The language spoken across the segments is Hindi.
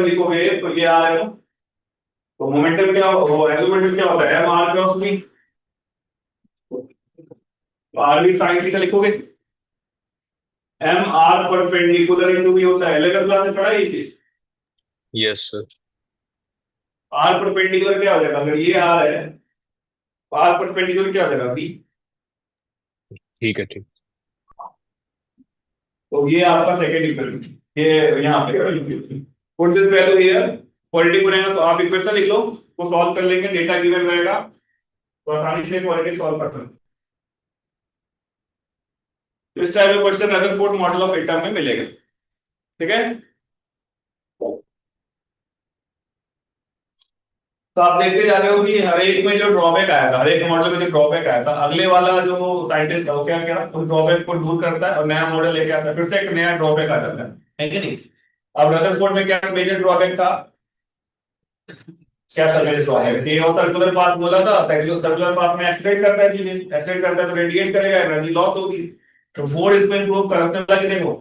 लिखोगे तो ये आ रहा है। तो मोमेंटम क्या हो, एंगुलर क्या होता है, M R cross B. R B sine theta लिखोगे। M R perpendicular into B होता है, अलग क्लास में पढ़ा ये चीज। Yes sir. आर परपेंडिकुलर क्या हो जाएगा, अगर ये आर है तो आर परपेंडिकुलर क्या हो जाएगा, बी। ठीक है ठीक। तो ये आपका सेकेंड इक्वेशन, ये यहाँ पे put this value here, quadratic बनेगा। सो आप इक्वेशन लिख लो, वो सॉल्व कर लेंगे, डेटा गिवन रहेगा तो आसानी से क्वाड्रेटिक सॉल्व कर सकते हैं। तो इस टाइप का question Rutherford model of atom में मिलेगा। ठीक है। तो आप देखते जा रहे हो कि हर एक में जो ड्रॉबैक आया था, हर एक मॉडल में जो ड्रॉबैक आया था, अगले वाला जो साइंटिस्ट है वो क्या क्या उस ड्रॉबैक को दूर करता है और नया मॉडल लेके आता है, फिर से एक नया ड्रॉबैक आ जाता है कि नहीं। अब रदरफोर्ड में क्या मेजर ड्रॉबैक था, क्या था मेरे ड्रॉबैक, ये और सर्कुलर पाथ बोला था, सर्कुलर पाथ में एक्सीलरेट करता है, चीजें एक्सीलरेट करता है तो रेडिएट करेगा, एनर्जी लॉस होगी। तो फोर्ड इसमें इंप्रूव कर रखने लगा कि देखो,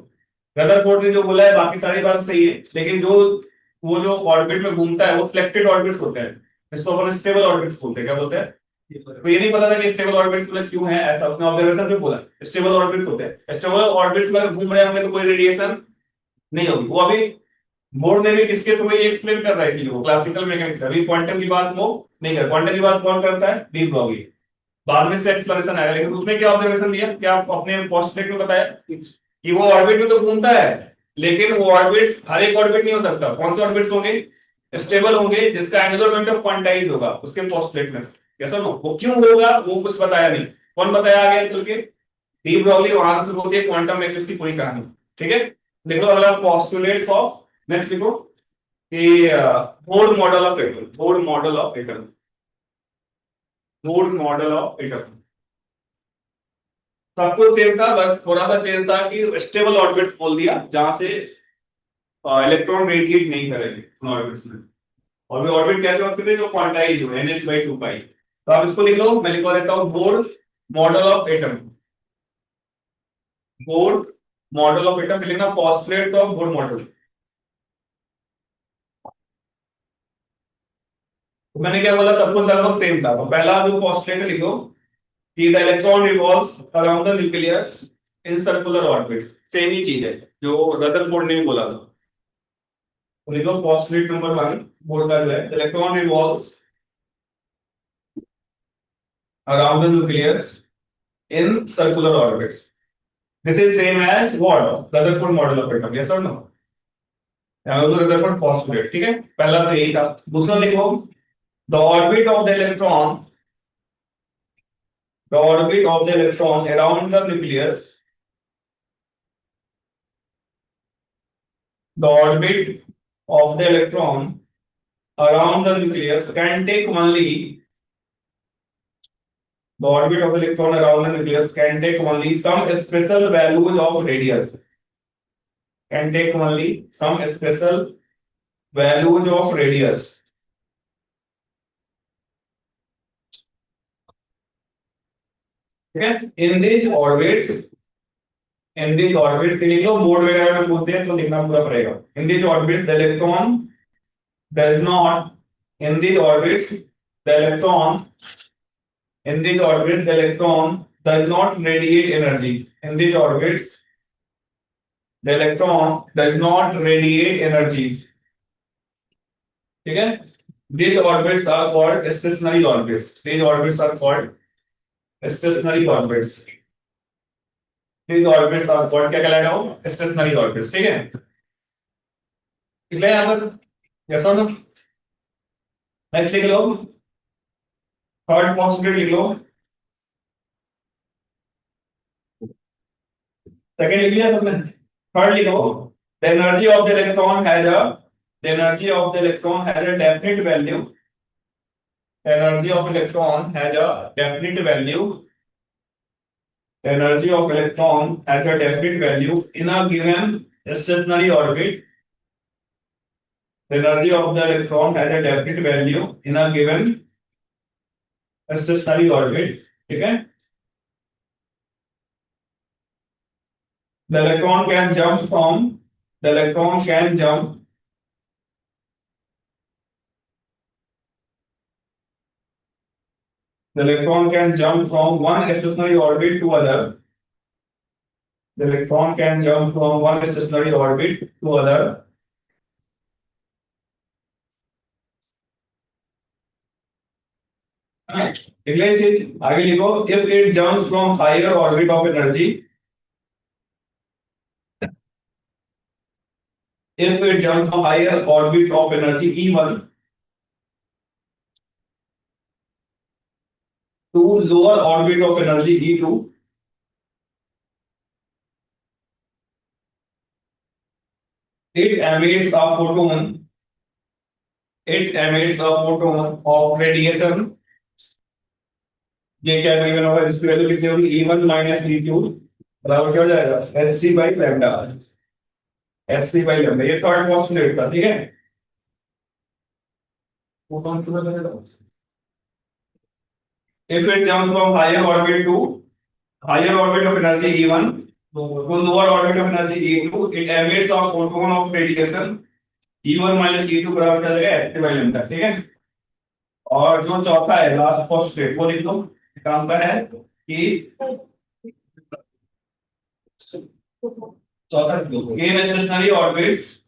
रदरफोर्ड ने जो बोला है बाकी सारी बात सही है, लेकिन जो वो जो ऑर्बिट में घूमता है वो फ्लेक्टेड ऑर्बिट्स होते हैं, इसको अपन स्टेबल ऑर्बिट्स बोलते हैं। क्या बोलते हैं, तो ये नहीं पता था कि स्टेबल ऑर्बिट्स प्लस क्यों है, ऐसा उसने ऑब्जर्वेशन में बोला स्टेबल ऑर्बिट्स होते हैं। स्टेबल ऑर्बिट्स में अगर घूम रहे होंगे तो कोई रेडिएशन नहीं होगी। वो अभी बोर्ड ने भी किसके थ्रू ये एक्सप्लेन कर रहा है चीजों को, क्लासिकल मैकेनिक्स। अभी क्वांटम की बात वो नहीं कर, क्वांटम की बात कौन करता है, डी ब्रॉगली। बाद में इसका एक्सप्लेनेशन आएगा, लेकिन उसने क्या ऑब्जर्वेशन दिया, क्या अपने पोस्टुलेट में बताया कि वो ऑर्बिट में तो घूमता है, लेकिन वो ऑर्बिट्स हर एक ऑर्बिट नहीं हो सकता। कौन से ऑर्बिट्स होंगे, स्टेबल होंगे, जिसका एंगुलर मोमेंटम क्वांटाइज होगा उसके पोस्टुलेट में। कैसा नो, वो क्यों होगा वो कुछ बताया नहीं। कौन बताया आगे चल के, डी ब्रॉगली। वहां से शुरू होती है क्वांटम मैकेनिक्स की पूरी कहानी। ठीक है। देखो अगला पोस्टुलेट्स ऑफ, नेक्स्ट देखो कि board model of atom, board model of atom, board model of atom. सब कुछ सेम था, बस थोड़ा सा चेंज था कि स्टेबल ऑर्बिट बोल दिया जहां से इलेक्ट्रॉन रेडिएट नहीं करेंगे ऑर्बिट्स में। और वे ऑर्बिट कैसे होते थे, जो क्वांटाइज हो nh/2 पाई। तो आप इसको लिख लो, मैं लिखवा देता हूं board model of atom. Board model of atom लिखना, पोस्टुलेट ऑफ बोर्ड मॉडल। तो मैंने क्या बोला, सब कुछ लगभग सेम था। तो पहला जो पोस्टुलेट लिखो कि the electron revolves around the nucleus in circular orbits. Same ही चीज है जो रदरफोर्ड ने भी बोला था। तो लिखो पोस्टुलेट नंबर 1, बोर्ड का जो है, electron revolves around the nucleus in circular orbits. This is same as what? Rutherford model of atom. Yes or no? Rutherford postulate. ठीक है, पहला तो यही था। दूसरा लिखो, the orbit of the electron, the orbit of the electron around the nucleus, the orbit of the electron around the nucleus can take only, the orbit of the electron around the nucleus can take only some special values of radius, can take only some special values of radius. ठीक है, in this orbits, in this orbits के लिए बोर्ड वगैरह में पूछते हैं तो लिखना पूरा पड़ेगा। In this orbits the electron does not, in this orbits the electron, in this orbits the electron does not radiate energy. In this orbits the electron does not radiate energy. ठीक है, these orbits are called stationary orbits. These orbits are called stationary orbits. These orbits are called, क्या कहलाएगा वो, stationary orbits। ठीक है, इसलिए यहाँ पर यस और नो। नेक्स्ट लिख लो, थर्ड पोस्टुलेट लिख लो, सेकंड लिख लिया सबने, थर्ड लिखो। The energy of the electron has a, the energy of the electron has a definite value, energy of electron has a definite value, energy of electron has a definite value in a given stationery orbit, energy of the electron has a definite value in a given stationery orbit. ठीक है, the electron can jump from, the electron can jump The electron can jump from one stationary orbit to other. The electron can jump from one stationary orbit to other. अगले चीज आगे लिखो, if it jumps from higher orbit of energy, if it jumps from higher orbit of energy E1 to lower orbit of energy E2, it emits a photon. It emits a photon of radiation. ये क्या गिवन होगा, इसकी वैल्यू कितनी होगी, E1 माइनस E2 बराबर क्या हो जाएगा, Hc by lambda. Hc by lambda ये थर्ड पोस्टुलेट था, ठीक है। फोटॉन कितना बनेगा, if it jumps from higher orbit to higher orbit of energy E1 to lower orbit of energy E2, it emits a photon of radiation E1 minus E2 बराबर क्या जाएगा, Hc बाई लैम्डा, ठीक है। और जो चौथा है लास्ट पोस्टुलेट वो लिख लो, काम का है कि चौथा in stationary orbits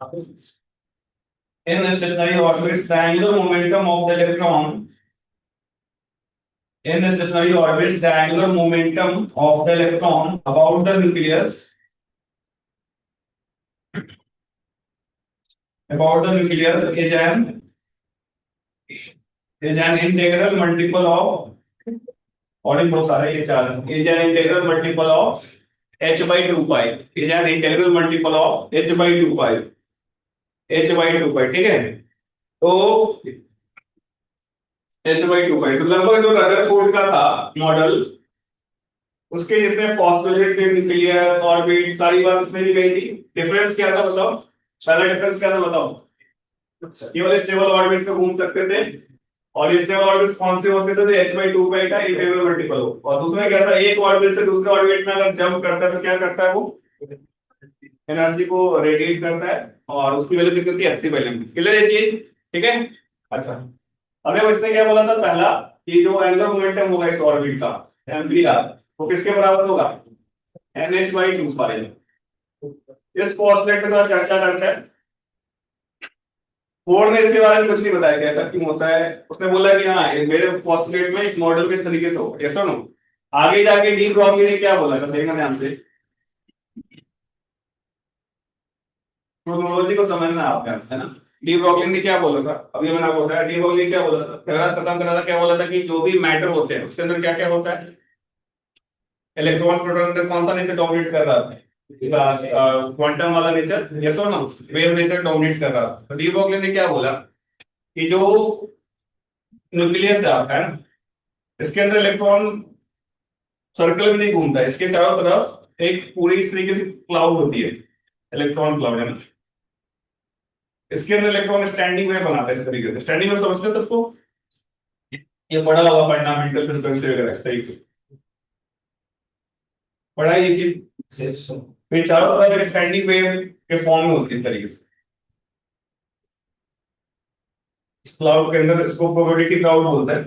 the angular momentum of the electron in the stationary orbits the angular momentum of the electron about the nucleus is an integral multiple of, और इन बहुत सारे ये चार is an integral multiple of h by 2 pi, is an integral multiple of h by 2 pi, h by 2 pi, ठीक है। तो h by 2 pi तो लगभग जो रदरफोर्ड का था मॉडल उसके जितने पोस्टुलेट थे, न्यूक्लियर ऑर्बिट सारी बात उसमें भी गई थी। डिफरेंस क्या था बताओ, पहला डिफरेंस क्या था बताओ, केवल स्टेबल ऑर्बिट पे घूम सकते थे और स्टेबल ऑर्बिट्स कौन से होते थे, h/2 पाई का इंटीग्रल मल्टीपल हो। और दूसरा क्या था, एक ऑर्बिट से दूसरे ऑर्बिट में अगर जंप करता है तो क्या करता है, वो एनर्जी को रेडिएट करता है और उसकी वैल्यू कितनी होती है, hc बाई लैम्डा। क्लियर है चीज, ठीक है। अच्छा अबे इसने क्या बोला था पहला कि जो एंगुलर मोमेंटम होगा इस ऑर्बिट का एम्पियर वो किसके बराबर होगा, nh/2 पाई। इस पोस्टुलेट पे थोड़ा चर्चा करते हैं। बोर्ड ने इसके बारे में कुछ नहीं बताया कि ऐसा क्यों होता है, उसने बोला कि हाँ मेरे पोस्टुलेट में इस मॉडल के इस तरीके से होगा, ऐसा नो। आगे जाके डी ब्रॉगली ने क्या बोला था देखना ध्यान से, क्रोनोलॉजी को समझना आपका है ना। डी ब्रॉगली ने क्या बोला था, अभी मैंने आपको बताया डी ब्रॉगली क्या बोला था, पहला खत्म करा था, क्या बोला था कि जो भी मैटर होते हैं उसके अंदर क्या क्या होता है, इलेक्ट्रॉन प्रोटॉन से कौन सा नेचर डोमिनेट कर रहा था, क्वांटम वाला नेचर, यस और नो, वेव नेचर डोमिनेट कर रहा था। तो डी ब्रॉगली ने क्या बोला कि जो न्यूक्लियस है आपका है ना, इसके अंदर इलेक्ट्रॉन सर्कल में नहीं घूमता है, इसके चारों तरफ एक पूरी इस तरीके से क्लाउड होती है, इलेक्ट्रॉन क्लाउड है ना। इसके अंदर इलेक्ट्रॉन स्टैंडिंग वेव बनाता है इस तरीके से, स्टैंडिंग वेव समझते हो उसको, ये पढ़ा होगा फंडामेंटल फ्रीक्वेंसी वगैरह इस तरीके से पढ़ा है ये चीज। तो ये चारों तरफ एक स्टैंडिंग वेव के फॉर्म में होती है इस तरीके से, इस क्लाउड के अंदर इसको प्रोबेबिलिटी क्लाउड बोलते हैं,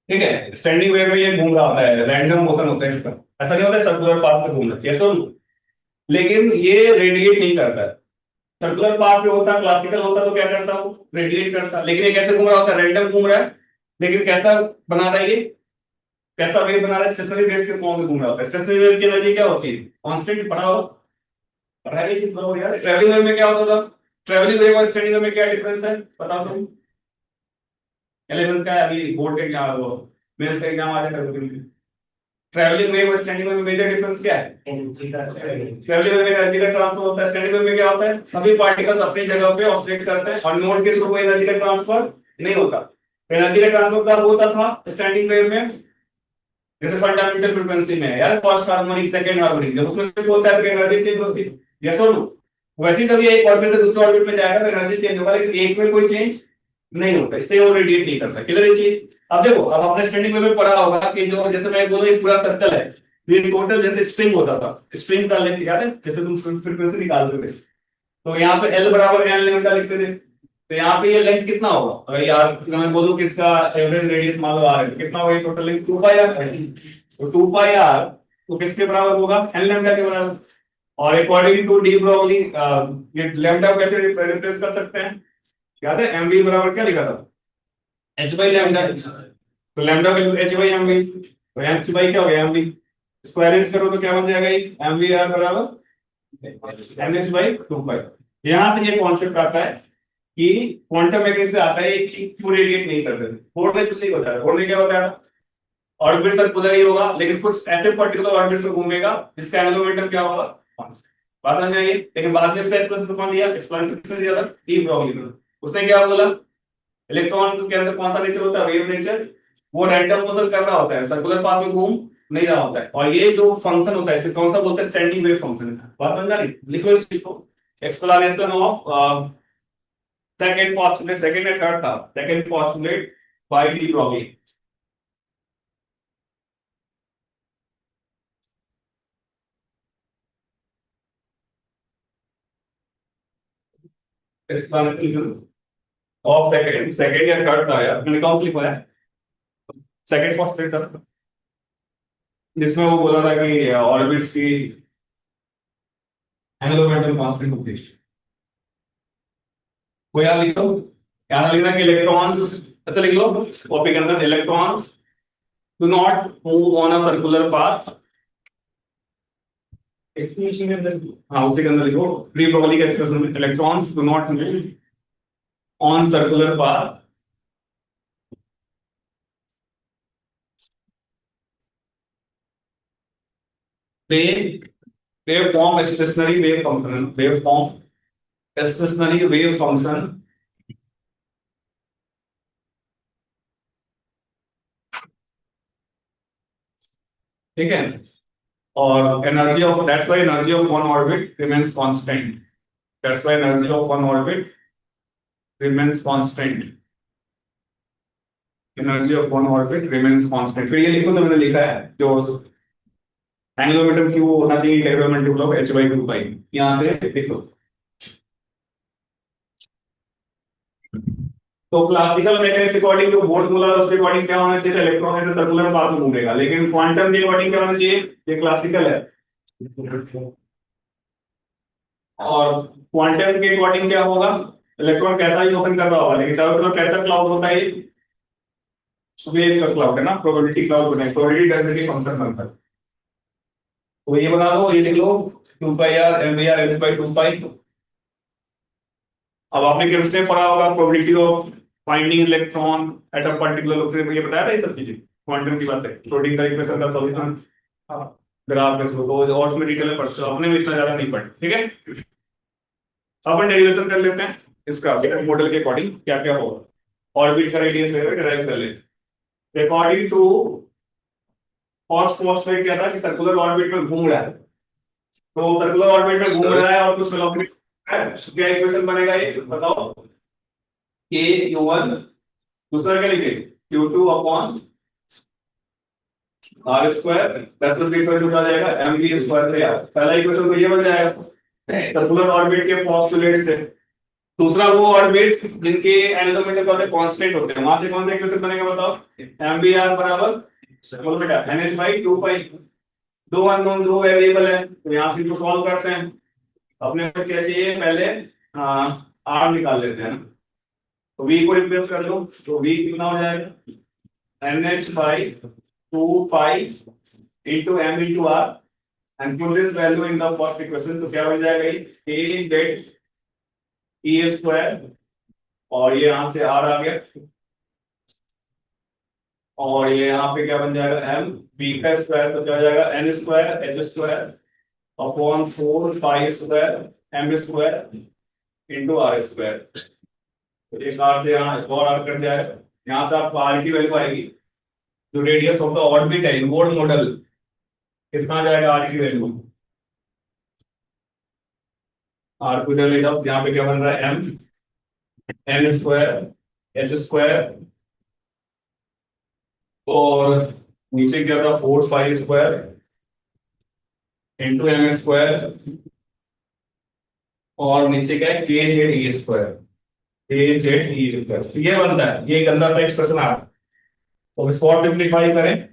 ठीक है। स्टैंडिंग वेव में ये घूम रहा होता है, रैंडम मोशन होता है इसका, ऐसा नहीं होता है सर्कुलर पाथ पे घूमना चाहिए, लेकिन ये रेडिएट नहीं करता है। सर्कुलर पाथ पे होता, क्लासिकल होता तो क्या करता है, वो रेडिएट करता, लेकिन ये कैसे घूम रहा होता है, रैंडम घूम रहा है, लेकिन कैसा बना रहा है, ये कैसा वेव बना रहा है, स्टेशनरी वेव के फॉर्म में घूम रहा होता है। स्टेशनरी वेव की एनर्जी क्या होती है, कांस्टेंट, पढ़ा हो, पढ़ा है ये चीज बराबर यार। ट्रैवलिंग वेव में क्या होता था, ट्रैवलिंग वेव और स्टैंडिंग वेव में क्या डिफरेंस है बताओ तुम, 11th का अभी बोर्ड का क्या वो मेंस का एग्जाम आ जाएगा। ट्रैवलिंग वेव और स्टैंडिंग वेव में मेजर डिफरेंस क्या है, ट्रैवलिंग वेव में एनर्जी का ट्रांसफर होता है, स्टैंडिंग वेव में क्या होता है, सभी पार्टिकल्स अपनी जगह पे ऑसिलेट करते हैं और नोड के थ्रू एनर्जी का ट्रांसफर नहीं होता। एनर्जी का ट्रांसफर कब होता था स्टैंडिंग वेव में, जैसे फंडामेंटल फ्रीक्वेंसी में है यार, फर्स्ट हार्मोनिक सेकंड हार्मोनिक, जब उसमें शिफ्ट होता है तो एनर्जी चेंज होती है, यस और नो। वैसे ही जब ये एक ऑर्बिट से दूसरे ऑर्बिट में जाएगा तो एनर्जी चेंज होगा, लेकिन एक में कोई चेंज नहीं होता, इसलिए वो रेडिएट नहीं करता। क्लियर है चीज। अब देखो, अब आपने स्टैंडिंग वेव में पढ़ा होगा कि जो जैसे मैं बोलूं एक पूरा सर्कल है, ये टोटल जैसे स्ट्रिंग होता था, स्ट्रिंग का लेंथ याद है, जैसे तुम फ्रीक्वेंसी निकालते थे तो यहाँ पे L बराबर N लेमडा लिखते थे, तो यहाँ पे ये लेंथ कितना होगा, अगर यार मैं बोलूँ कि इसका एवरेज रेडियस मान लो आर है, तो कितना होगा टोटल लेंथ 2 पाई आर। तो 2 पाई आर तो किसके बराबर होगा, एन लैम्डा के बराबर। और अकॉर्डिंग टू डी ब्रोगली ये लैम्डा को कैसे रिप्रेजेंट कर सकते हैं, याद है एम वी बराबर क्या लिखा था, एच बाई लैम्डा। तो लैम्डा का एच बाई एम वी, तो एच बाई क्या हो गया एम वी, इसको अरेंज करो तो क्या बन जाएगा, एम वी आर बराबर एन एच बाई 2 पाई। यहां से ये कॉन्सेप्ट आता है कि क्वांटम मैकेनिक्स से आता है कि क्यों रेडिएट नहीं करते थे। बोर्ड में कुछ नहीं होता है, बोर्ड में क्या होता है ऑर्बिट सर्कुलर ही होगा, लेकिन कुछ ऐसे पर्टिकुलर ऑर्बिट में घूमेगा जिसका एंगुलर मोमेंटम क्या होगा constant। बात समझ में आई है? लेकिन बाद में इसका एक्सप्रेशन कौन दिया, एक्सप्रेशन किसने दिया था, डी ब्रोगली ने। उसने क्या बोला, इलेक्ट्रॉन के अंदर कौन सा नेचर होता है, वेव नेचर। वो रैंडम मोशन कर रहा होता है, सर्कुलर पाथ में घूम नहीं रहा होता है। और ये जो फंक्शन होता है इसे कौन सा बोलते हैं, स्टैंडिंग वेव फंक्शन। बात समझ आ रही, लिखो इस चीज को, explanation of second postulate, second या थर्ड था, second postulate by de Broglie. Explanation of second, second या थर्ड था यार, मैंने कौन सा लिखा है, सेकंड पोस्टुलेट था, जिसमें वो बोला था कि ऑर्बिट्स की एंगुलर मोमेंटम कांस्टेंट होती है। वो यहाँ लिखो, यहाँ लिखना कि इलेक्ट्रॉन्स, ऐसे लिख लो कॉपी के अंदर, electrons do not move on a circular path. हाँ उसी के अंदर लिखो, डी ब्रोगली के एक्सप्रेशन में, electrons do not move on circular path they they form a stationary wave function, they form a stationary wave function ठीक है। और energy of, that's why energy of one orbit remains constant, that's why energy of one orbit remains constant, energy of one orbit remains constant. फिर ये लिखो तो मैंने लिखा है जो एंगुलर मोमेंटम क्यू होना चाहिए, integral multiple of h by 2 पाई, यहां से लिखो। तो क्लासिकल मैकेनिक्स अकॉर्डिंग जो बोर्ड बोला उसके अकॉर्डिंग क्या होना चाहिए, इलेक्ट्रॉन ऐसे सर्कुलर पाथ में घूमेगा, लेकिन क्वांटम के अकॉर्डिंग क्या होना चाहिए, ये क्लासिकल है। और क्वांटम के अकॉर्डिंग क्या होगा, इलेक्ट्रॉन कैसा ही ओपन कर रहा होगा, लेकिन चारों तरफ कैसा क्लाउड होता है, वेव का क्लाउड है ना, प्रोबेबिलिटी क्लाउड बना है, प्रोबेबिलिटी डेंसिटी फंक्शन बनता है। तो ये बना लो, ये लिख लो 2 pi R M B R H by 2 pi. अब आपने केमिस्ट्री में पढ़ा होगा probability of finding electron at a particular location, ये बताया था ये सब चीजें, क्वांटम की बातें, प्रोटीन का इक्वेशन का सॉल्यूशन ग्राफ के थ्रू, तो और उसमें डिटेल में पढ़ते हो, अपने में इतना ज्यादा नहीं पढ़े, ठीक है। अपन डेरिवेशन कर लेते हैं इसका मॉडल के अकॉर्डिंग क्या क्या होगा, ऑर्बिट का रेडियस डिराइव कर लेते। अकॉर्डिंग टू फर्स्ट पोस्टुलेट क्या था कि सर्कुलर ऑर्बिट में घूम रहा है, तो सर्कुलर ऑर्बिट में घूम रहा है और कुछ वेलोसिटी, क्या इक्वेशन बनेगा ये बताओ, k q1, दूसरा क्या लिखे q2 upon r square, that will be equal to क्या आ जाएगा mv स्क्वायर पे यार। पहला इक्वेशन तो ये बन जाएगा सर्कुलर ऑर्बिट के पोस्टुलेट से, दूसरा वो ऑर्बिट्स जिनके एंगुलर मोमेंटम कांस्टेंट होते हैं, वहां से कौन सा इक्वेशन बनेगा बताओ, mvr बराबर बोलो बेटा nh बाई 2 पाई। दो अननोन, दो वेरिएबल है, तो यहां से इसको सॉल्व करते हैं। अपने को क्या चाहिए, पहले r निकाल लेते हैं ना, तो v को रिप्लेस कर लो, तो v कितना हो जाएगा nh by 2 pi into m into r and put this value in the first equation, तो क्या बन जाएगा ये a गेट e स्क्वायर, और ये यहां से r आ गया, और ये यहाँ पे क्या बन जाएगा m b का स्क्वायर, तो क्या हो जाएगा n square h square upon 4 pi square m square into r square. तो एक r से यहाँ एक और r कट जाएगा, यहाँ से आपको r की वैल्यू आएगी जो रेडियस ऑफ द ऑर्बिट है इन बोर्ड मॉडल, कितना आ जाएगा r की वैल्यू, r को इधर ले जाओ, यहाँ पे क्या बन रहा है m n square h square, और नीचे क्या था 4 pi square into m square, और नीचे क्या है k z e स्क्वायर। ए जेड ई प्लस, ये बनता है, ये गंदा सा एक्सप्रेशन आ रहा है। तो स्पॉट सिंप्लीफाई करें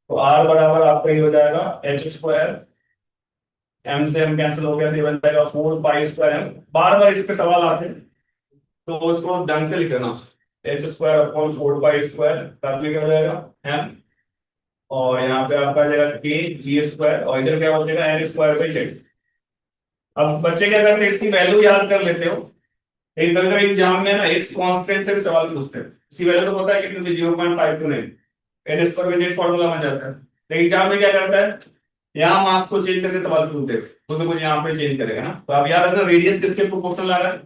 तो आर बराबर आपका ये हो जाएगा एच स्क्वायर, एम से एम कैंसिल हो गया तो ये बन जाएगा 4 पाई स्क्वायर एम। बार बार इस पे सवाल आते हैं तो उसको ढंग से लिख लेना, H square upon 4 pi square, साथ में क्या हो जाएगा एम, और यहाँ पे आपका आ जाएगा के जी स्क्वायर, और इधर क्या हो जाएगा एन स्क्वायर बाई जेड। अब बच्चे क्या करते हैं, इसकी वैल्यू याद कर लेते हो, एक कभी कभी एग्जाम में ना इस कांस्टेंट से भी सवाल पूछते हैं, इसकी वैल्यू तो पता है कितनी थी, 0.529, n square by z formula बन जाता है। लेकिन एग्जाम में क्या करता है, यहाँ मास को चेंज करके सवाल पूछते हैं, तो कुछ यहाँ पे चेंज करेगा ना, तो आप याद रखना रेडियस किसके प्रोपोर्शनल आ रहा है,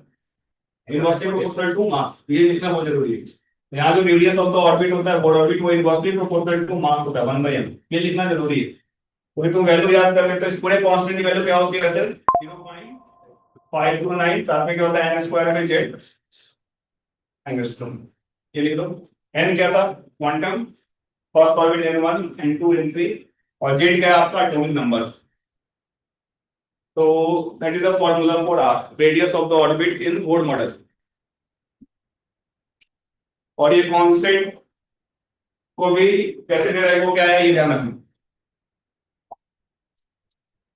इनवर्सली प्रोपोर्शनल टू मास, ये लिखना बहुत जरूरी है। यहाँ जो रेडियस ऑफ द ऑर्बिट होता है, बोर्ड ऑर्बिट, वो इनवर्सली प्रोपोर्शनल टू मास होता है 1/m, ये लिखना जरूरी है, क्योंकि तुम वैल्यू याद कर लेते हो, इस पूरे कांस्टेंट की वैल्यू क्या होती है वैसे 0.529, साथ में क्या होता है n square by z angstrom, ये लिख दो। एन क्या था quantum, first orbit n1 n2 n3, और जेड क्या है आपका एटॉमिक नंबर। तो that is the formula for r, radius of the orbit in Bohr model. और ये कांस्टेंट को भी कैसे डिराइव हो, क्या है ये ध्यान रखना,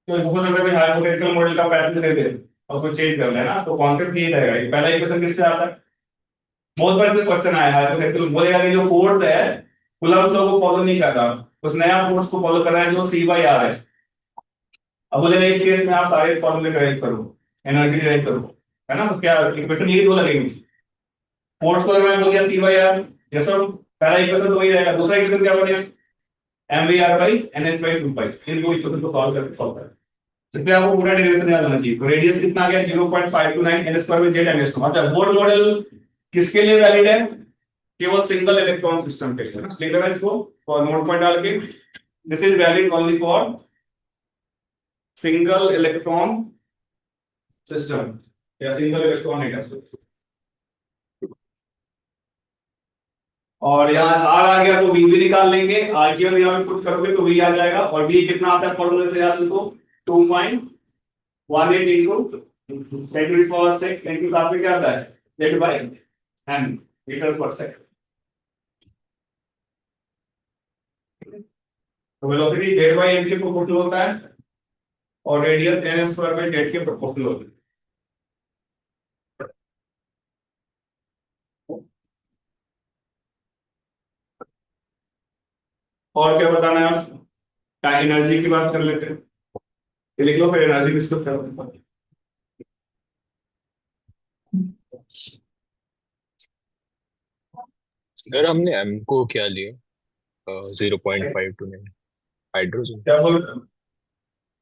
तो हो सकता है हाइपोथेटिकल मॉडल का पैटर्न दे दे और कुछ चेंज कर लेना, तो कॉन्सेप्ट यही रहेगा। ये पहला इक्वेशन किससे आता है, बहुत बार से क्वेश्चन आया है, हाइपोथेटिकल बोलेगा कि जो फोर्स है कूलम्ब लॉ को फॉलो नहीं कर रहा, उस नया फोर्स को फॉलो कर रहा है जो सी बाई आर है। अब बोलेगा इस केस में आप सारे फॉर्मूले डिराइव करो, एनर्जी डिराइव करो, है ना, तो क्या इक्वेशन यही दो लगेंगे, फोर्स को अगर मैं बोल दिया सी बाई आर, ये सब पहला इक्वेशन तो वही रहेगा, दूसरा इक्वेशन क्या बनेगा m v r by n h by 2 pi, इन दो इक्वेशन को सॉल्व करके सॉल्व करें। इसलिए आपको पूरा डेरिवेशन याद होना चाहिए। तो रेडियस कितना आ गया 0.529 n square by z m square, मतलब बोर्ड मॉडल किसके लिए वैलिड है, केवल सिंगल इलेक्ट्रॉन सिस्टम के लिए, है ना, लिख देना इसको और नोट पॉइंट डाल के, this is valid only for single electron system या सिंगल इलेक्ट्रॉन एटम। और यहाँ आर आ गया तो वी भी निकाल लेंगे, आर की वैल्यू यहाँ पे पुट करोगे तो वी आ जाएगा, और वी कितना आता है फॉर्मूले से याद रखो 2.18 इंटू 10⁶ इंटू साथ में क्या आता है z by n metre per second. तो वेलोसिटी जेड बाई एन के प्रोपोर्शनल होता है और radius n square by z के प्रोपोर्शनल होता है। और क्या बताना है आप, क्या एनर्जी की बात कर लेते हैं, ये लिख लो फिर एनर्जी डिस्कस करते हैं। सर हमने एम को क्या लिया, 0.529 हाइड्रोजन। क्या बोल रहे हो?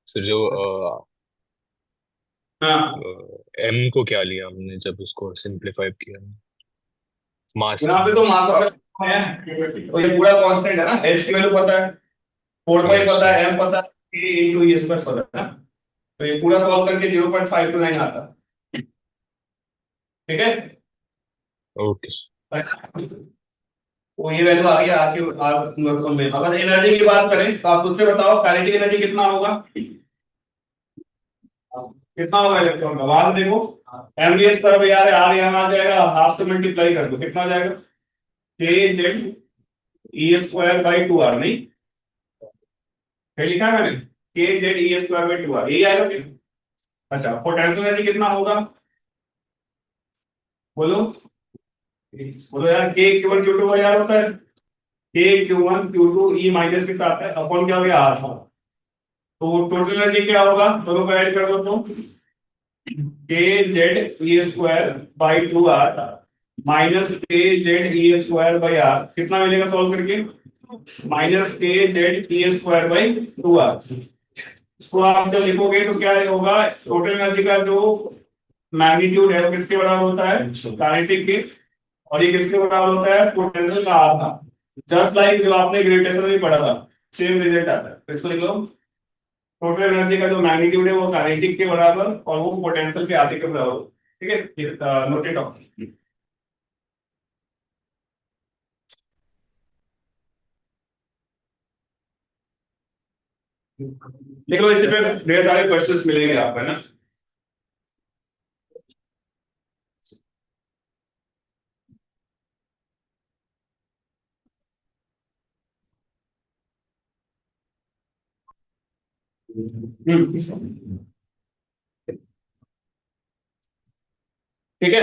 सर जो हाँ, एम को क्या लिया हमने जब उसको सिंप्लीफाई किया, मास यहाँ पे तो मास। मास है, तो ये पूरा कांस्टेंट है ना, एच की वैल्यू पता है, 4 पाई यस पता सर। है, एम पता है, ए इंटू ई स्क्वायर पता है ना, तो ये पूरा सॉल्व करके 0.529 आता है, ठीक है। ओके। तो ये वैल्यू आ गई आपके में। अगर एनर्जी की बात करें तो आप मुझसे बताओ काइनेटिक एनर्जी कितना होगा, कितना होगा इलेक्ट्रॉन का, वहां से देखो एम डी एस पर यार आर यहाँ आ जाएगा, हाफ से मल्टीप्लाई कर दो कितना आ जाएगा, k Z E square by 2 r, नहीं क्या लिखा है मैंने, k Z E square by 2 r, यही आएगा फिर। अच्छा पोटेंशियल एनर्जी कितना होगा, बोलो बोलो यार, के Q1 Q2 का यार होता है, के Q1 Q2 ई माइनस के साथ है अपॉन क्या हो गया आर, तो टोटल एनर्जी क्या होगा, दोनों को ऐड कर दो तो K Z E square by 2 R minus K Z E square by R, कितना मिलेगा सॉल्व करके, minus K Z E square by 2 R. इसको आप जब लिखोगे तो क्या होगा, टोटल एनर्जी का जो मैग्नीट्यूड है वो किसके बराबर होता है, काइनेटिक के, और ये किसके बराबर होता है, पोटेंशियल का आधा, जस्ट लाइक जो आपने ग्रेविटेशन में पढ़ा था, सेम रिजल्ट आता है। तो इसको लिख लो, टोटल एनर्जी का जो मैग्नीट्यूड है वो काइनेटिक के बराबर और वो पोटेंशियल के आधे के बराबर, ठीक है, नोटेड ऑफ। लिख लो, इससे पे ढेर सारे क्वेश्चंस मिलेंगे आपको, है ना। ठीक है।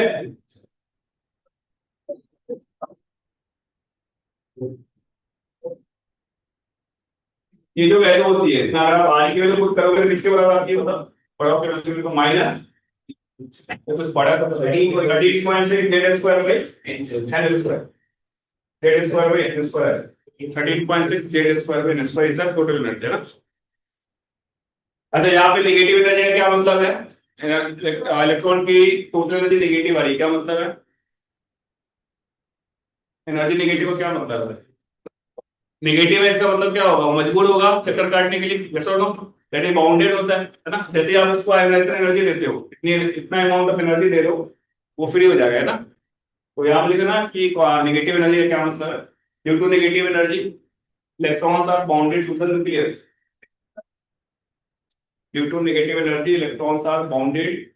ये जो वैल्यू होती है इसमें अगर आप आर की वैल्यू पुट करोगे तो किसके बराबर आती है मतलब पढ़ो फिर को माइनस तो कुछ पढ़ा तो 13.6 z square by n square z square by n square 13.6 z square by n square इतना टोटल एनर्जी है ना। अच्छा यहाँ पे नेगेटिव एनर्जी का क्या मतलब है इलेक्ट्रॉन की टोटल एनर्जी नेगेटिव आ रही है क्या मतलब है एनर्जी नेगेटिव का क्या मतलब है नेगेटिव है इसका मतलब क्या होगा वो मजबूर होगा चक्कर काटने के लिए वैसा होगा दैट इज बाउंडेड होता है ना जैसे आप उसको आयोनाइजर एनर्जी देते हो इतनी इतना अमाउंट ऑफ एनर्जी दे दो वो फ्री हो जाएगा है ना। तो यहाँ पे लिखना कि नेगेटिव एनर्जी का क्या मतलब है due to negative energy electrons are bounded to the nucleus due to negative energy electrons are bounded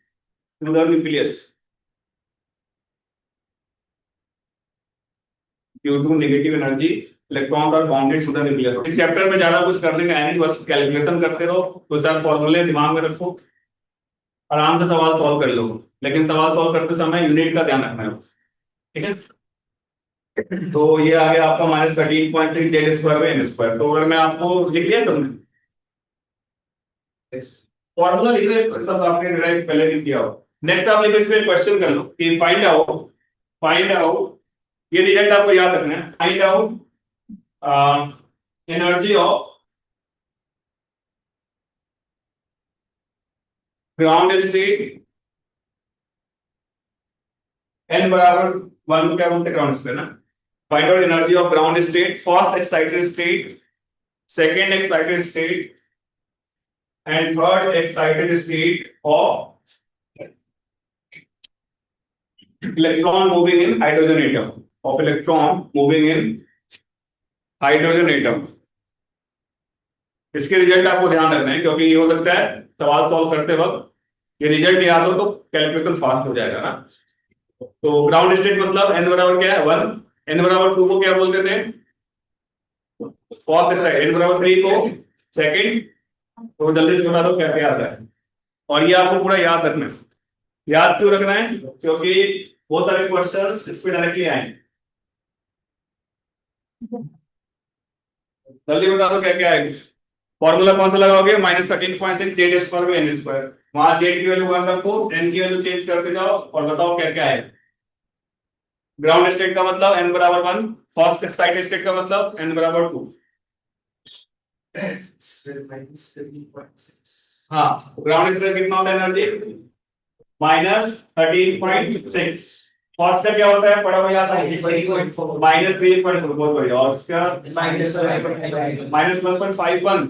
to the nucleus due to negative energy electrons are bounded to the nucleus. इस चैप्टर में ज्यादा कुछ करने का है नहीं बस कैलकुलेशन करते रहो दो चार फॉर्मूले दिमाग में रखो आराम से सवाल सॉल्व कर लो लेकिन सवाल सॉल्व करते समय यूनिट का ध्यान रखना है ठीक है। तो ये आ गया आपका -13.3 z square by n square तो अगर मैं आपको लिख लिया तुमने फॉर्मूला लिख रहे सब आपने डिराइव पहले लिख दिया हो। नेक्स्ट आप लिखो इसमें क्वेश्चन कर लो कि फाइंड आउट ये रिजल्ट आपको याद रखना है find out energy of ground state n बराबर 1 को क्या बोलते हैं ग्राउंड स्टेट ना find out energy of ground state first excited state second excited state and third excited state of electron moving in hydrogen atom of electron moving in hydrogen atom इसके रिजल्ट आपको ध्यान रखना है क्योंकि ये हो सकता है सवाल सॉल्व करते वक्त ये रिजल्ट याद हो तो कैलकुलेशन फास्ट हो जाएगा ना। तो ग्राउंड स्टेट मतलब n बराबर क्या है 1 n बराबर 2 को क्या बोलते थे फोर्थ स्टेट n बराबर 3 को सेकंड तो जल्दी से बता दो क्या क्या आता है और ये आपको पूरा याद रखना है। याद क्यों रखना है क्योंकि बहुत सारे क्वेश्चन इस पे डायरेक्टली आए जल्दी बता दो क्या क्या है फॉर्मूला कौन सा लगाओगे -13.6 z square by n square वहां जेड की वैल्यू 1 रखो एन की वैल्यू चेंज करते जाओ और बताओ क्या क्या है। ग्राउंड स्टेट का मतलब n बराबर 1 फर्स्ट एक्साइटेड स्टेट का मतलब n बराबर 2 हाँ ग्राउंड स्टेट कितना होता है एनर्जी -13.6 फर्स्ट का क्या होता है पढ़ा भैया -3.4 बहुत बढ़िया और उसका -1.51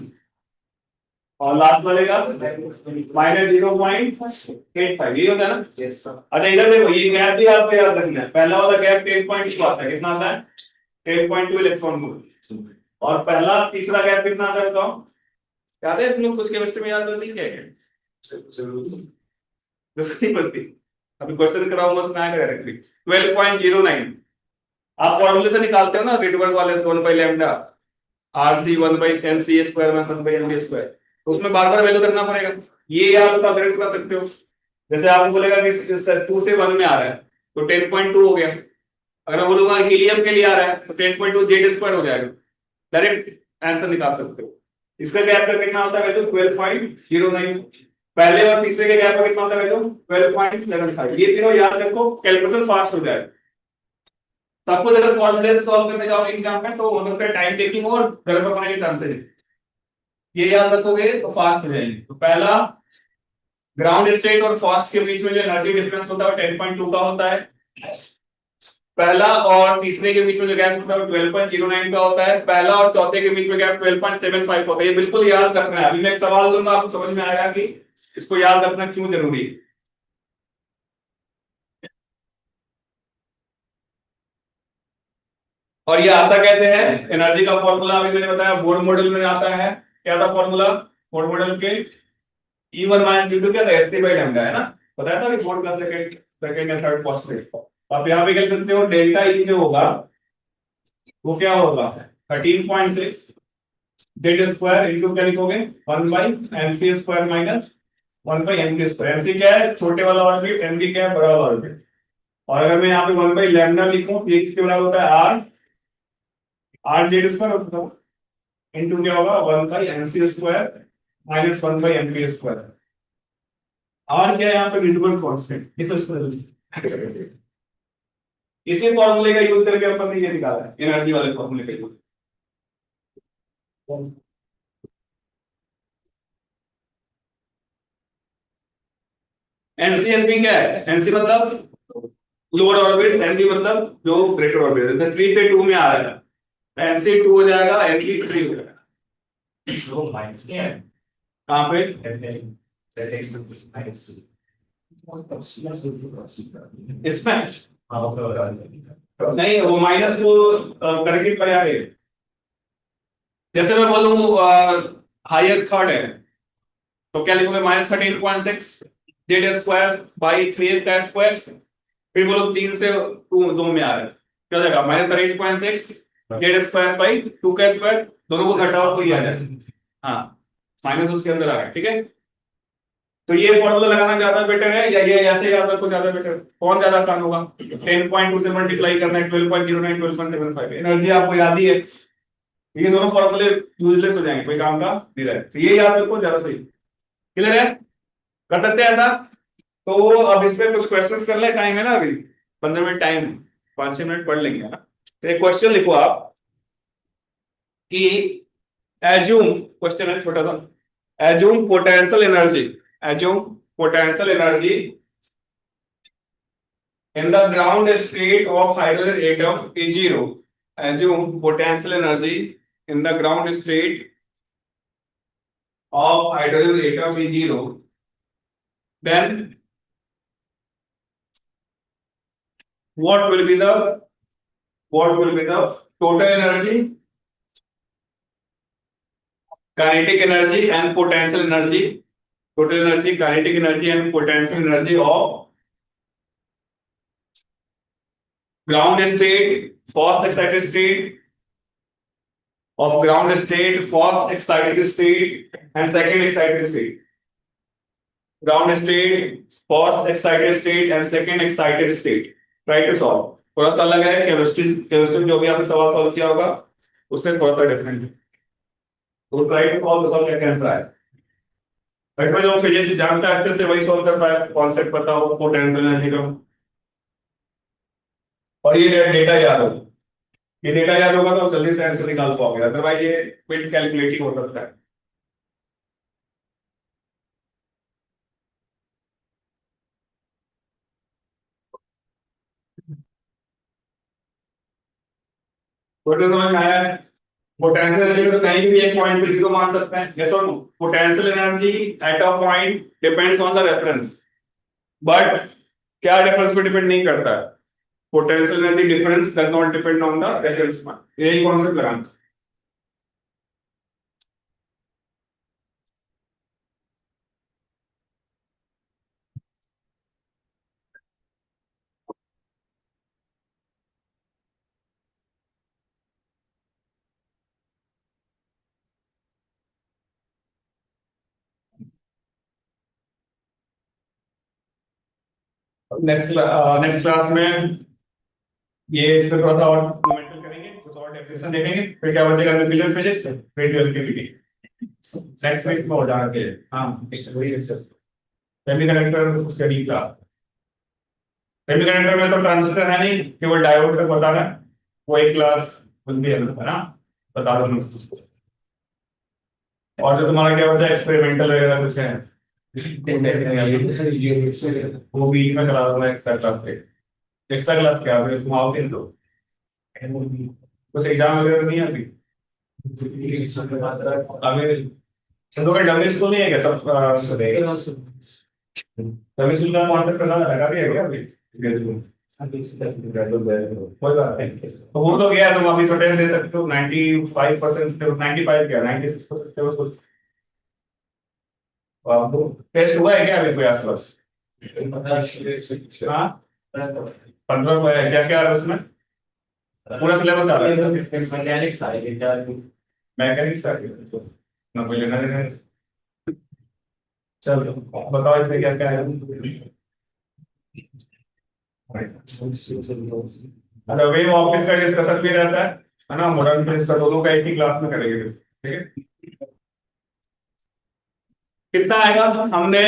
और लास्ट वाले का -0.85 ये होता है ना। अच्छा इधर देखो ये गैप भी आपको याद रखना है पहला वाला गैप 10.2 आता है कितना आता है 10.2 इलेक्ट्रॉन वोल्ट और पहला तीसरा गैप कितना आता है बताओ याद है तुम लोग कुछ केमिस्ट्री में याद करती क्या है जरूरत नहीं पड़ती अभी क्वेश्चन कराऊंगा उसमें आएगा डायरेक्टली 12.09 आप फॉर्मूले से निकालते हो ना रिडबर्ग वाले 1 by lambda RC 1 by 10 c square में 1 बाय एन स्क्वायर तो उसमें बार बार वैल्यू करना पड़ेगा ये याद तो आप डायरेक्ट कर सकते हो जैसे आपको बोलेगा कि 2 से 1 में आ रहा है तो 10.2 हो गया अगर मैं बोलूंगा हीलियम के लिए आ रहा है तो 10.2 जेड स्क्वायर हो जाएगा डायरेक्ट आंसर निकाल सकते हो। इसका गैप का कितना होता है वैल्यू 12.09 पहले और तीसरे के गैप का कितना होता है वैल्यू 12.75 ये तीनों याद रखो कैलकुलेशन फास्ट हो जाएगा। सबको अगर फॉर्मूले से सॉल्व करने जाओगे एग्जाम में तो हो सकता है टाइम टेकिंग और गड़बड़ होने के चांसेस है ये याद रखोगे तो फास्ट हो जाएगी। तो पहला ग्राउंड स्टेट और फास्ट के बीच में जो एनर्जी डिफरेंस होता है 10.2 का होता है पहला और तीसरे के बीच में जो गैप होता है 12.09 का होता है पहला और चौथे के बीच में गैप 12.75 होता है ये बिल्कुल याद रखना है। अभी मैं एक सवाल दूंगा आपको समझ में आएगा कि इसको याद रखना क्यों जरूरी है। और ये आता कैसे है एनर्जी का फॉर्मूला अभी मैंने बताया बोर्ड मॉडल में आता है क्या था फॉर्मूला बोर्ड मॉडल के E1 माइनस D2 क्या था एच बाई लैम्डा है ना बताया था कि बोर्ड का सेकंड सेकंड या थर्ड पोस्टुलेट आप यहाँ पे कह सकते हो डेल्टा E जो होगा वो क्या होगा 13.6 जेड स्क्वायर इंटू क्या लिखोगे 1 by n c square minus 1 by n p square. NC क्या है छोटे वाला ऑर्बिट, एनपी क्या है बड़ा वाला ऑर्बिट। और अगर मैं यहाँ पे 1 बाई लैम्डा लिखूं तो ये किसके बराबर होता है आर, आर जेड स्क्वायर होता है इंटू क्या होगा 1 by n c square minus 1 by n p square. R क्या है यहाँ पे विजिबल कांस्टेंट, इसी फॉर्मूले का यूज करके अपन ने ये निकाला है एनर्जी वाले फॉर्मूले का यूज। एनसीएनपी क्या है, एनसी मतलब लोअर ऑर्बिट, एनपी मतलब जो ग्रेटर ऑर्बिट है। 3 से 2 में आ रहा है, एनसी 2 हो जाएगा, एनपी 3 हो जाएगा। दो माइनस क्या है कहां पे इसमें नहीं, वो माइनस को करके पर आए। जैसे मैं बोलूं हायर थर्ड है तो क्या लिखोगे -13.6 जेड स्क्वायर बाई 3 का स्क्वायर। फिर बोलो 3 से 2 में आ रहा है क्या हो जाएगा -13.6 जेड स्क्वायर बाई 2 का स्क्वायर। दोनों को घटाओ तो ये आ जाएगा, हाँ माइनस उसके अंदर आ गया। ठीक है, तो ये फॉर्मूला लगाना ज्यादा बेटर है या ये ऐसे ज्यादा को ज्यादा बेटर, कौन ज्यादा आसान होगा? 10.2 से मल्टीप्लाई करना है 12.09 12.75, एनर्जी आपको याद ही है। ये दोनों फॉर्मूले यूजलेस हो जाएंगे, कोई काम का नहीं रहे, तो ये याद रखो ज्यादा सही। क्लियर है, कर सकते हैं ऐसा। तो अब इस पे कुछ क्वेश्चंस कर ले, टाइम है ना अभी 15 मिनट टाइम, 5-6 मिनट पढ़ लेंगे ना। तो एक क्वेश्चन लिखो आप कि एज्यूम, क्वेश्चन है छोटा सा, assume potential energy, assume potential energy in the ground state of hydrogen atom is zero. Assume potential energy in the ground state of hydrogen atom is zero. Then what will be the total energy, kinetic energy and potential energy, total energy, kinetic energy and potential energy of ground state, first excited state, of ground state, first excited state and second excited state. Ground state, first excited state and second excited state. Try to solve. थोड़ा सा अलग है, केमिस्ट्री जो भी आपने सवाल सॉल्व किया होगा उससे थोड़ा सा डिफरेंट है, तो ट्राई टू सॉल्व बताओ क्या क्या ट्राई। बट मैं जो फिजिक्स जानता है अच्छे से वही सॉल्व कर पाया, कॉन्सेप्ट पता हो, पोटेंशियल एनर्जी का, और ये डेटा याद हो, ये डेटा याद होगा तो जल्दी से आंसर निकाल पाओगे, अदरवाइज ये बिट कैलकुलेटिंग हो सकता है। टोटल समझ में आया है? पोटेंशियल एनर्जी को कहीं भी एक पॉइंट पे जीरो मान सकते हैं, यस और no. Potential energy at a point depends on the reference, but क्या रेफरेंस पे डिपेंड नहीं करता है, potential energy difference does not depend on the reference point, यही कॉन्सेप्ट लगाना। नेक्स्ट क्लास में ये इस पे थोड़ा सा और मोमेंटल करेंगे, कुछ और डेफिनेशन देखेंगे, फिर क्या बचेगा nuclear physics, radioactivity next week में हो जाएगा। हाँ वही सेमीकंडक्टर स्टडी का, सेमीकंडक्टर में तो ट्रांजिस्टर है नहीं, केवल डायोड तक बताना है, वो एक क्लास खुद भी है ना, बता दो। और जो तुम्हारा क्या होता है एक्सपेरिमेंटल वगैरह कुछ है वो बीच में चला दूंगा एक्स्ट्रा क्लास पे। एक्स्ट्रा क्लास क्या है तुम आओगे तो कुछ एग्जाम वगैरह नहीं है अभी? अभी चंदो का डमी स्कूल नहीं है क्या सब? डमी स्कूल का कॉन्सेप्ट करना लगा भी है क्या अभी? कोई बात नहीं, तो वो तो गया, तुम अभी छोटे से दे सकते हो 95%, 95 क्या 96% टेस्ट हुआ है क्या अभी कोई आसपास? हाँ 15 हुआ है, क्या क्या आ रहा है उसमें? पूरा सिलेबस आ रहा है? मैकेनिक्स मैकेनिक्स का ना कोई लेना देना है। चलो बताओ इसमें क्या क्या है। अच्छा वे ऑफिस का डिस्कशन भी रहता है ना, मॉडर्न फिजिक्स का दोनों का एक ही क्लास में करेंगे, ठीक है। कितना आएगा, हमने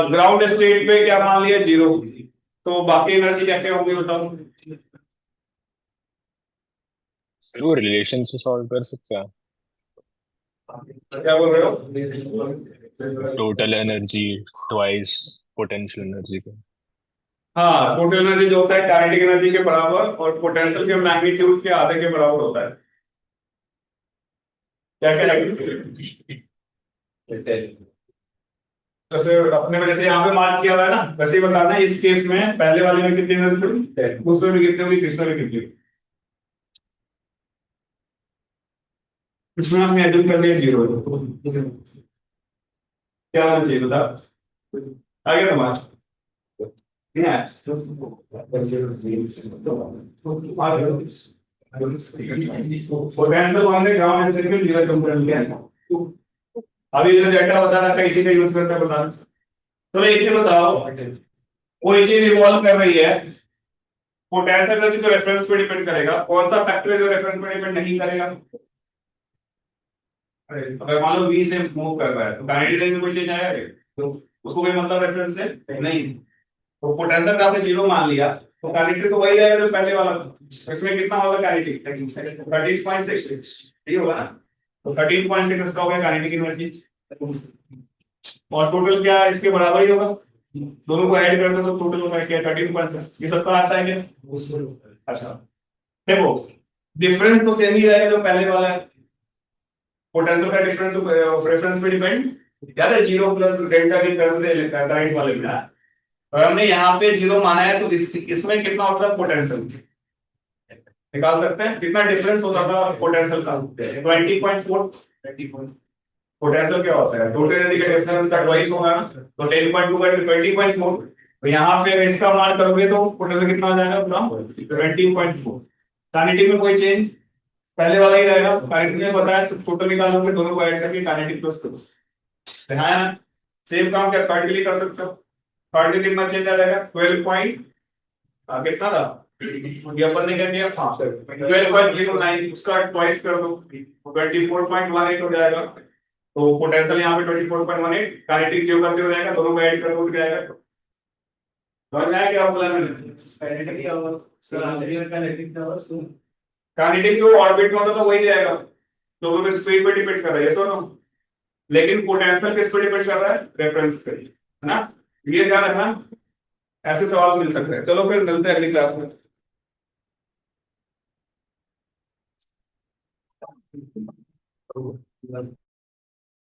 ग्राउंड स्टेट पे क्या मान लिया, जीरो। तो बाकी एनर्जी क्या क्या होंगी बताओ। फिर वो रिलेशन से सॉल्व कर सकते हैं। क्या बोल रहे हो। Total energy twice potential energy का। हाँ टोटल एनर्जी जो होता है काइनेटिक एनर्जी के बराबर और पोटेंशियल के मैग्नीट्यूड के आधे के बराबर होता है। क्या क्या जैसे अपने में जैसे यहाँ पे मार्क किया हुआ है ना, वैसे ही बताना है इस केस में पहले वाले में कितनी एनर्जी पड़ी, दूसरे में कितनी हुई, तीसरे में कितनी हुई। इसमें हमने एज्यूम कर लिया जीरो। क्या होना चाहिए बता, आगे तो मार्क पोटेंशियल हमने ग्राउंड एनर्जी में जीरो कम कर लिया। अभी जो डेटा बता रहा था इसी का यूज करके बता रहा। चलो इसे बताओ, कोई चीज रिवॉल्व कर रही है, पोटेंशियल एनर्जी तो रेफरेंस पे डिपेंड करेगा, कौन सा फैक्टर है जो रेफरेंस पे डिपेंड नहीं करेगा। अरे अगर मान लो v से मूव कर रहा है तो काइनेटिक एनर्जी में कोई चेंज आएगा क्या? तो उसको कोई मतलब रेफरेंस से नहीं। तो पोटेंशियल का आपने जीरो मान लिया तो काइनेटिक तो वही आएगा जो पहले वाला था। इसमें कितना होगा काइनेटिक, 13.66, ठीक होगा ना। तो 13.6 इसका हो गया काइनेटिक एनर्जी, और टोटल क्या इसके बराबर ही होगा, दोनों को ऐड कर दो तो टोटल होगा क्या 13.6, ये सबका आता है क्या। अच्छा देखो डिफरेंस तो सेम ही रहेगा जो पहले वाला है, पोटेंशियल का डिफरेंस रेफरेंस पे डिपेंड, याद है जीरो प्लस डेल्टा के कर दे करंट वाले में। और हमने यहाँ पे जीरो माना है तो इसमें कितना होता है पोटेंशियल, निकाल सकते हैं कितना डिफरेंस होता था पोटेंशियल का, 20.4। पोटेंशियल क्या होता है, टोटल एनर्जी का डिफरेंस का ट्वाइस होगा ना, तो 10.2 का 20.4। तो यहाँ पे अगर इसका मान करोगे तो पोटेंशियल कितना आ जाएगा पूरा 20.4। काइनेटिक में कोई चेंज पहले वाला ही रहेगा, काइनेटिक में बताया तो टोटल निकालोगे दोनों को ऐड करके काइनेटिक प्लस करो। ध्यान सेम काम क्या थर्ड के लिए कर सकते हो, थर्ड के कितना चेंज आ जाएगा 12 पॉइंट कितना था, ये अपन ने कर दिया हाँ 12.09, उसका ट्वाइस कर दो 24.18 हो जाएगा। तो पोटेंशियल यहाँ पे 24.18, काइनेटिक जो करते हो जाएगा दोनों को ऐड कर दो क्या आएगा, समझ में आया क्या बोला मैंने। काइनेटिक क्या होगा सर, काइनेटिक जो ऑर्बिट में होता था वही जाएगा, तो वो स्पीड पे डिपेंड कर रहा है, यस और नो। लेकिन पोटेंशियल किस पे डिपेंड कर रहा है, रेफरेंस पे, है ना। ये ध्यान रखना, ऐसे सवाल मिल सकते हैं। चलो फिर मिलते हैं अगली क्लास में।